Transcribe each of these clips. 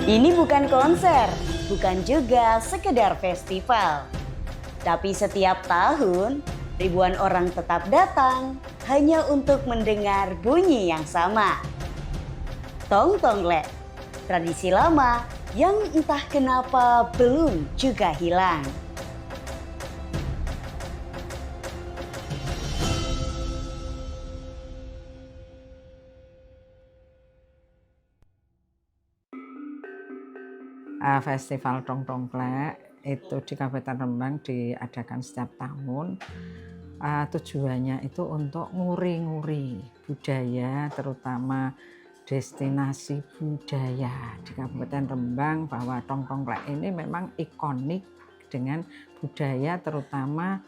Ini bukan konser, bukan juga sekedar festival. Tapi setiap tahun, ribuan orang tetap datang hanya untuk mendengar bunyi yang sama. Tong Tonglek, tradisi lama yang entah kenapa belum juga hilang. Festival Tong Tonglek itu di Kabupaten Rembang diadakan setiap tahun. Tujuannya itu untuk nguri-nguri budaya, terutama destinasi budaya di Kabupaten Rembang, bahwa Tong Tonglek ini memang ikonik dengan budaya, terutama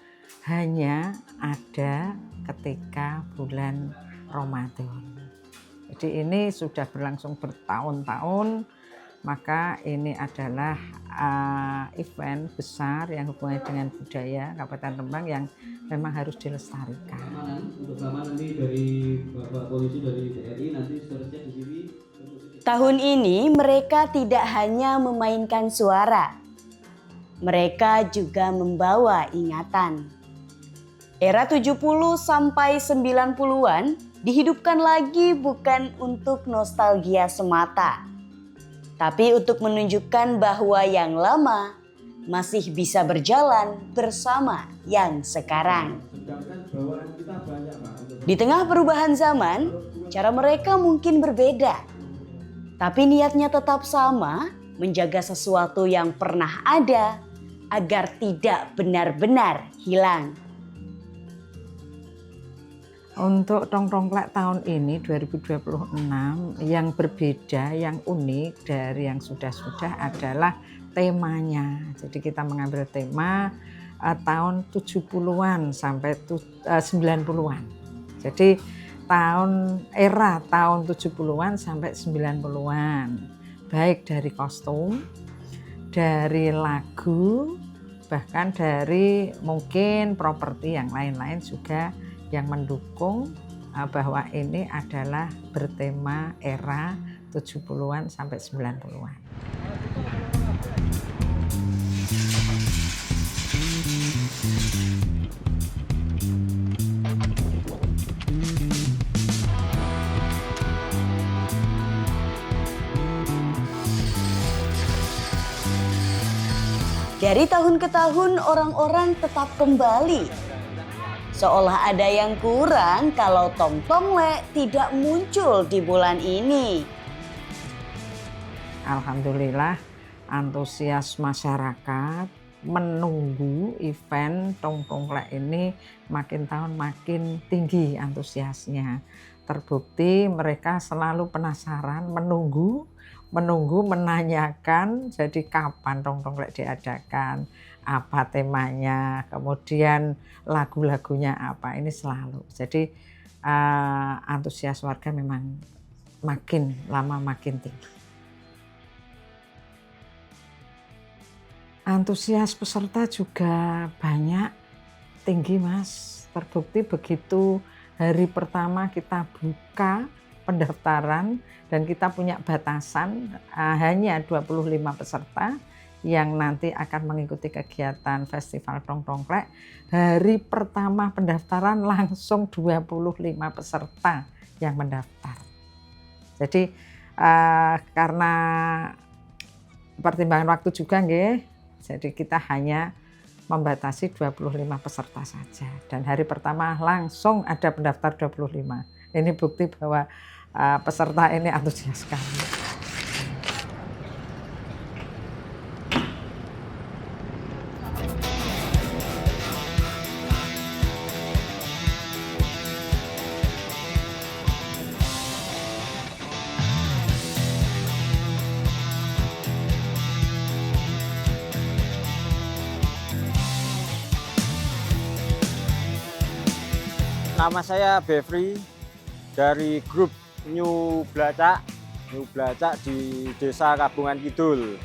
hanya ada ketika bulan Ramadan. Jadi ini sudah berlangsung bertahun-tahun. Maka ini adalah event besar yang hubungannya dengan budaya Kabupaten Rembang yang memang harus dilestarikan. Untuk keamanan ini dari Bapak Polisi dari TNI nanti seterusnya di sini. Tahun ini mereka tidak hanya memainkan suara, mereka juga membawa ingatan. Era 70 sampai 90-an dihidupkan lagi bukan untuk nostalgia semata, tapi untuk menunjukkan bahwa yang lama masih bisa berjalan bersama yang sekarang. Di tengah perubahan zaman, cara mereka mungkin berbeda, tapi niatnya tetap sama, menjaga sesuatu yang pernah ada agar tidak benar-benar hilang. Untuk Tong Tonglek tahun ini 2026 yang berbeda, yang unik dari yang sudah-sudah adalah temanya. Jadi kita mengambil tema tahun 70-an sampai 90-an. Jadi era tahun 70-an sampai 90-an. Baik dari kostum, dari lagu, bahkan dari mungkin properti yang lain-lain juga yang mendukung bahwa ini adalah bertema era 70-an sampai 90-an. Dari tahun ke tahun orang-orang tetap kembali. Seolah ada yang kurang kalau Tong Tonglek tidak muncul di bulan ini. Alhamdulillah antusias masyarakat menunggu event Tong Tonglek ini makin tahun makin tinggi antusiasnya. Terbukti mereka selalu penasaran, menunggu, menanyakan jadi kapan Tong Tonglek diadakan, apa temanya, kemudian lagu-lagunya apa, ini selalu. Jadi antusias warga memang makin lama makin tinggi. Antusias peserta juga banyak, tinggi Mas. Terbukti begitu hari pertama kita buka pendaftaran dan kita punya batasan hanya 25 peserta yang nanti akan mengikuti kegiatan Festival Tong Tonglek. Hari pertama pendaftaran langsung 25 peserta yang mendaftar. Jadi karena pertimbangan waktu juga nggih, jadi kita hanya membatasi 25 peserta saja. Dan hari pertama langsung ada pendaftar 25. Ini bukti bahwa peserta ini antusias sekali. Nama saya Befri dari grup New Blacak di Desa Kabungan Kidul.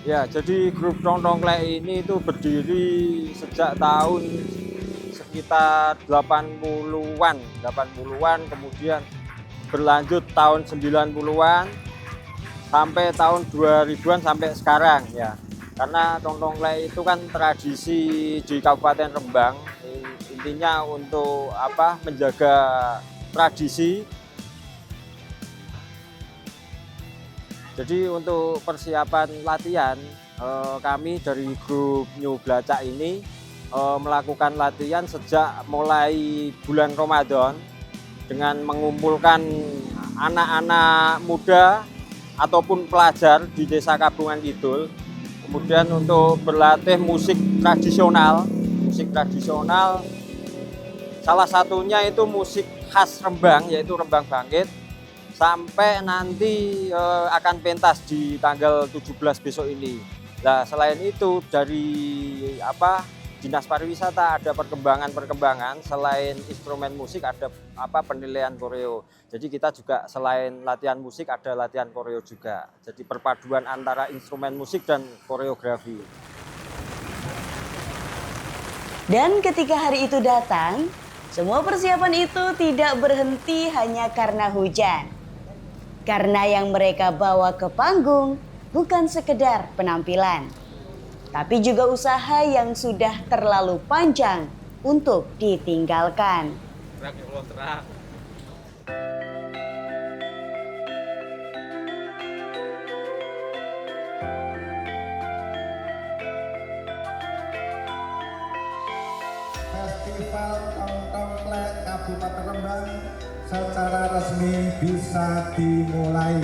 Ya, jadi grup Tong Tonglek ini itu berdiri sejak tahun sekitar 80-an, kemudian berlanjut tahun 90-an sampai tahun 2000-an sampai sekarang ya. Karena tongtonglek itu kan tradisi di Kabupaten Rembang, intinya untuk menjaga tradisi. Jadi untuk persiapan latihan, kami dari grup New Blacak ini melakukan latihan sejak mulai bulan Ramadan dengan mengumpulkan anak-anak muda ataupun pelajar di Desa Kabungan Kidul. Kemudian untuk berlatih musik tradisional, salah satunya itu musik khas Rembang, yaitu Rembang Bangkit, sampai nanti akan pentas di tanggal 17 besok ini. Nah, selain itu dari Dinas Pariwisata ada perkembangan selain instrumen musik ada penilaian koreo. Jadi kita juga selain latihan musik ada latihan koreo juga. Jadi perpaduan antara instrumen musik dan koreografi. Dan ketika hari itu datang, semua persiapan itu tidak berhenti hanya karena hujan. Karena yang mereka bawa ke panggung bukan sekedar penampilan, tapi juga usaha yang sudah terlalu panjang untuk ditinggalkan. Festival Tongtonglek Kabupaten Rembang secara resmi bisa dimulai.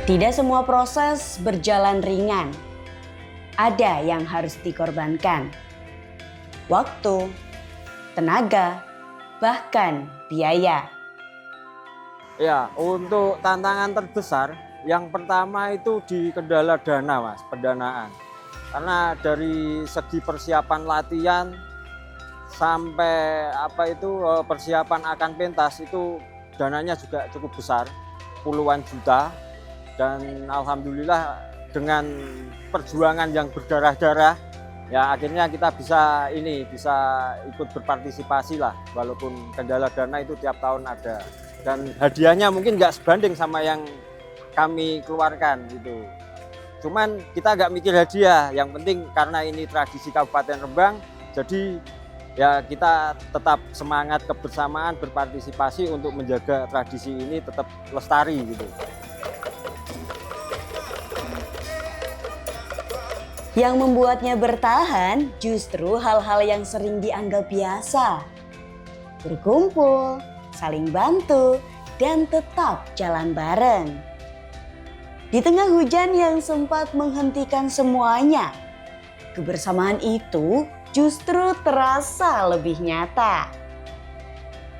Tidak semua proses berjalan ringan. Ada yang harus dikorbankan. Waktu, tenaga, bahkan biaya. Ya, untuk tantangan terbesar yang pertama itu di kendala dana, Mas, pendanaan. Karena dari segi persiapan latihan sampai persiapan akan pentas itu dananya juga cukup besar, puluhan juta. Dan alhamdulillah dengan perjuangan yang berdarah-darah ya akhirnya kita bisa ikut berpartisipasi lah, walaupun kendala dana itu tiap tahun ada. Dan hadiahnya mungkin nggak sebanding sama yang kami keluarkan gitu. Cuman kita nggak mikir hadiah, yang penting karena ini tradisi Kabupaten Rembang, jadi ya kita tetap semangat kebersamaan berpartisipasi untuk menjaga tradisi ini tetap lestari gitu. Yang membuatnya bertahan justru hal-hal yang sering dianggap biasa. Berkumpul, saling bantu, dan tetap jalan bareng. Di tengah hujan yang sempat menghentikan semuanya, kebersamaan itu justru terasa lebih nyata.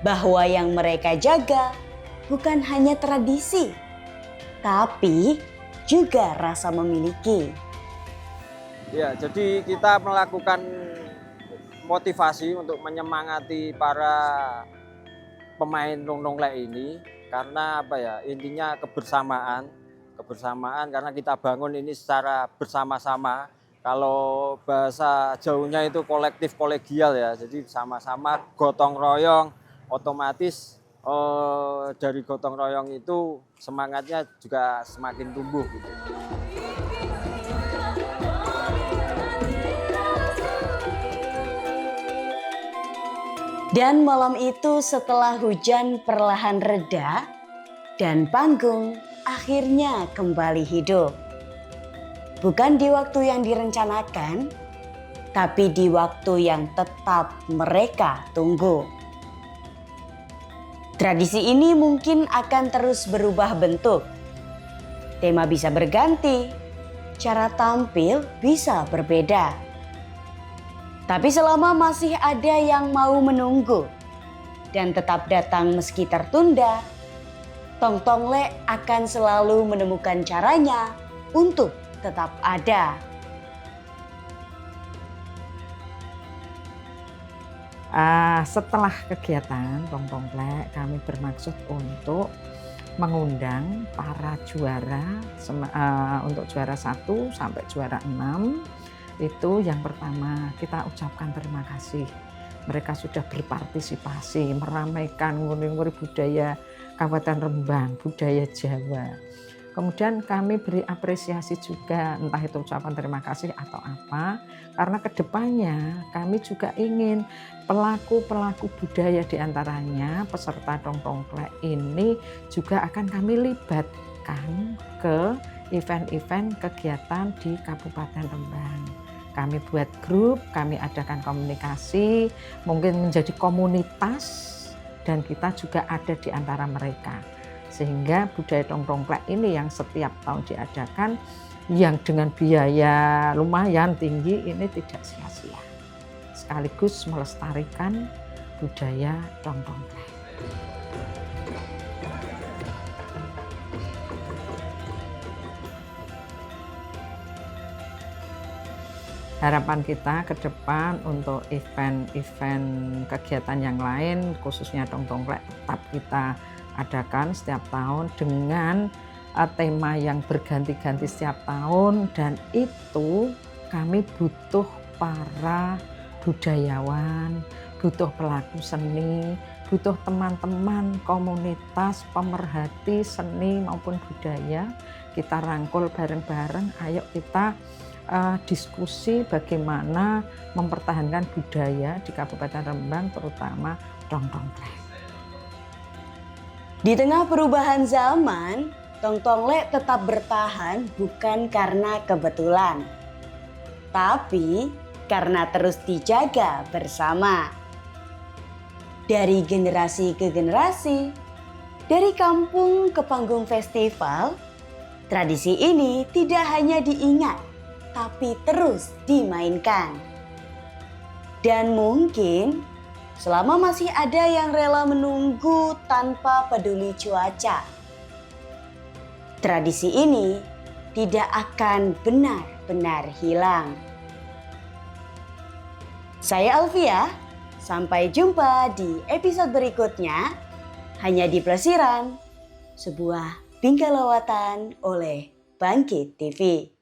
Bahwa yang mereka jaga bukan hanya tradisi, tapi juga rasa memiliki. Ya, jadi kita melakukan motivasi untuk menyemangati para pemain tongtonglek ini karena intinya kebersamaan karena kita bangun ini secara bersama-sama. Kalau bahasa jauhnya itu kolektif kolegial ya, jadi sama-sama gotong royong, otomatis dari gotong royong itu semangatnya juga semakin tumbuh gitu. Dan malam itu setelah hujan perlahan reda dan panggung akhirnya kembali hidup. Bukan di waktu yang direncanakan, tapi di waktu yang tetap mereka tunggu. Tradisi ini mungkin akan terus berubah bentuk. Tema bisa berganti, cara tampil bisa berbeda. Tapi selama masih ada yang mau menunggu dan tetap datang meski tertunda, Tongtonglek akan selalu menemukan caranya untuk tetap ada. Setelah kegiatan Tongklek, kami bermaksud untuk mengundang para juara untuk juara 1 sampai juara 6. Itu yang pertama, kita ucapkan terima kasih. Mereka sudah berpartisipasi, meramaikan nguri-nguri budaya Kabupaten Rembang, budaya Jawa. Kemudian kami beri apresiasi juga, entah itu ucapan terima kasih atau apa, karena kedepannya kami juga ingin pelaku-pelaku budaya diantaranya peserta Tongklek ini juga akan kami libatkan ke event-event kegiatan di Kabupaten Rembang. Kami buat grup, kami adakan komunikasi, mungkin menjadi komunitas, dan kita juga ada di antara mereka. Sehingga budaya Tongklek ini yang setiap tahun diadakan, yang dengan biaya lumayan tinggi, ini tidak sia-sia. Sekaligus melestarikan budaya Tongklek. Harapan kita ke depan untuk event-event kegiatan yang lain, khususnya Tongklek, tetap kita adakan setiap tahun dengan tema yang berganti-ganti setiap tahun, dan itu kami butuh para budayawan, butuh pelaku seni, butuh teman-teman komunitas pemerhati seni maupun budaya. Kita rangkul bareng-bareng, ayo kita diskusi bagaimana mempertahankan budaya di Kabupaten Rembang, terutama Tongklek. Di tengah perubahan zaman, Tongklek tetap bertahan bukan karena kebetulan, tapi karena terus dijaga bersama. Dari generasi ke generasi, dari kampung ke panggung festival, tradisi ini tidak hanya diingat, tapi terus dimainkan. Dan mungkin selama masih ada yang rela menunggu tanpa peduli cuaca, tradisi ini tidak akan benar-benar hilang. Saya Alfia, sampai jumpa di episode berikutnya hanya di Plesiran, sebuah bingkai lawatan oleh Bangkit TV.